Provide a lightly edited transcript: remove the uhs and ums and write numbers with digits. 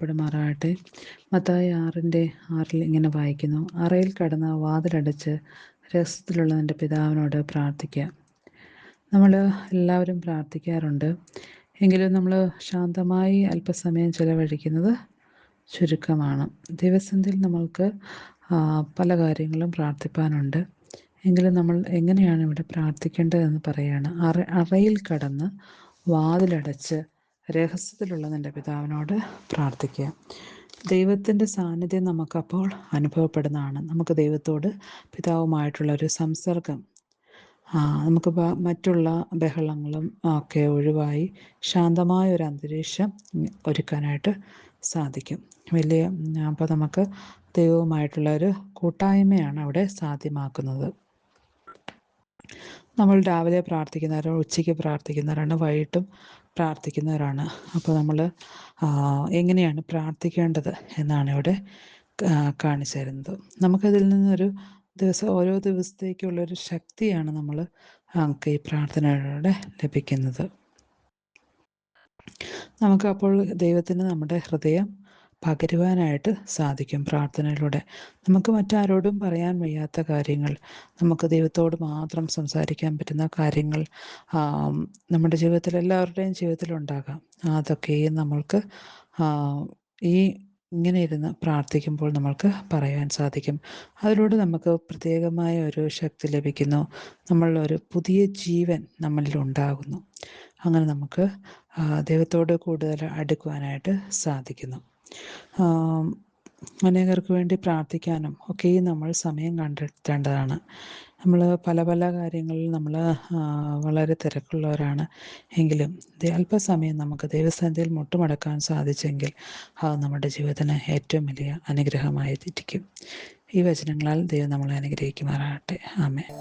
വാഴ്ത്തപ്പെടുമാറാകട്ടെ. മത്തായി 6:6 ഇങ്ങനെ വായിക്കുന്നു, അറയിൽ കടന്ന് വാതിലടച്ച് രഹസ്യത്തിലുള്ള നിൻ്റെ പിതാവിനോട് പ്രാർത്ഥിക്കുക. നമ്മൾ എല്ലാവരും പ്രാർത്ഥിക്കാറുണ്ട്, എങ്കിലും നമ്മൾ ശാന്തമായി അല്പസമയം ചിലവഴിക്കുന്നത് ചുരുക്കമാണ്. ദിവസത്തിൽ നമ്മൾക്ക് പല കാര്യങ്ങളും പ്രാർത്ഥിപ്പാനുണ്ട്. എങ്കിലും നമ്മൾ എങ്ങനെയാണ് ഇവിടെ പ്രാർത്ഥിക്കേണ്ടതെന്ന് പറയുകയാണ്. അറയിൽ കടന്ന് വാതിലടച്ച് രഹസ്യത്തിലുള്ള നിൻ്റെ പിതാവിനോട് പ്രാർത്ഥിക്കുക. ദൈവത്തിൻ്റെ സാന്നിധ്യം നമുക്കപ്പോൾ അനുഭവപ്പെടുന്നതാണ്. നമുക്ക് ദൈവത്തോട് പിതാവുമായിട്ടുള്ളൊരു സംസർഗം നമുക്ക് മറ്റുള്ള ബഹളങ്ങളും ഒക്കെ ഒഴിവായി ശാന്തമായ ഒരു അന്തരീക്ഷം ഒരുക്കാനായിട്ട് സാധിക്കും. അപ്പോൾ നമുക്ക് ദൈവവുമായിട്ടുള്ളൊരു കൂട്ടായ്മയാണ് അവിടെ സാധ്യമാക്കുന്നത്. നമ്മൾ രാവിലെ പ്രാർത്ഥിക്കുന്നവരാണ്, ഉച്ചയ്ക്ക് പ്രാർത്ഥിക്കുന്നവരാണ്, വൈകിട്ടും പ്രാർത്ഥിക്കുന്നവരാണ്. അപ്പോൾ നമ്മൾ എങ്ങനെയാണ് പ്രാർത്ഥിക്കേണ്ടത് എന്നാണ് ഇവിടെ കാണിച്ചു തരുന്നത്. നമുക്കതിൽ നിന്നൊരു ഓരോ ദിവസത്തേക്കുള്ളൊരു ശക്തിയാണ് നമുക്ക് ഈ പ്രാർത്ഥനയിലൂടെ ലഭിക്കുന്നത്. നമുക്കപ്പോൾ ദൈവത്തിന് നമ്മുടെ ഹൃദയം പകരുവാനായിട്ട് സാധിക്കും. പ്രാർത്ഥനയിലൂടെ നമുക്ക് മറ്റാരോടും പറയാൻ വയ്യാത്ത കാര്യങ്ങൾ, നമുക്ക് ദൈവത്തോട് മാത്രം സംസാരിക്കാൻ പറ്റുന്ന കാര്യങ്ങൾ നമ്മുടെ ജീവിതത്തിൽ, എല്ലാവരുടെയും ജീവിതത്തിലുണ്ടാകാം. അതൊക്കെയും നമ്മൾക്ക് ഇങ്ങനെ ഇരുന്ന് പ്രാർത്ഥിക്കുമ്പോൾ നമ്മൾക്ക് പറയാൻ സാധിക്കും. അതിലൂടെ നമുക്ക് പ്രത്യേകമായ ഒരു ശക്തി ലഭിക്കുന്നു. നമ്മളിലൊരു പുതിയ ജീവൻ നമ്മളിൽ ഉണ്ടാകുന്നു. അങ്ങനെ നമുക്ക് ദൈവത്തോട് കൂടുതൽ അടുക്കുവാനായിട്ട് സാധിക്കുന്നു. അനേകർക്ക് വേണ്ടി പ്രാർത്ഥിക്കാനും ഒക്കെയും നമ്മൾ സമയം കണ്ടെത്തേണ്ടതാണ്. നമ്മൾ പല പല കാര്യങ്ങളിൽ നമ്മൾ വളരെ തിരക്കുള്ളവരാണ്. എങ്കിലും അല്പസമയം നമുക്ക് ദൈവസന്നിധിയിൽ മുട്ടുമടക്കാൻ സാധിച്ചെങ്കിൽ അത് നമ്മുടെ ജീവിതത്തിന് ഏറ്റവും വലിയ അനുഗ്രഹമായി ഇരിക്കും. ഈ വചനങ്ങളാൽ ദൈവം നമ്മളെ അനുഗ്രഹിക്കുമാറാകട്ടെ. ആമേൻ.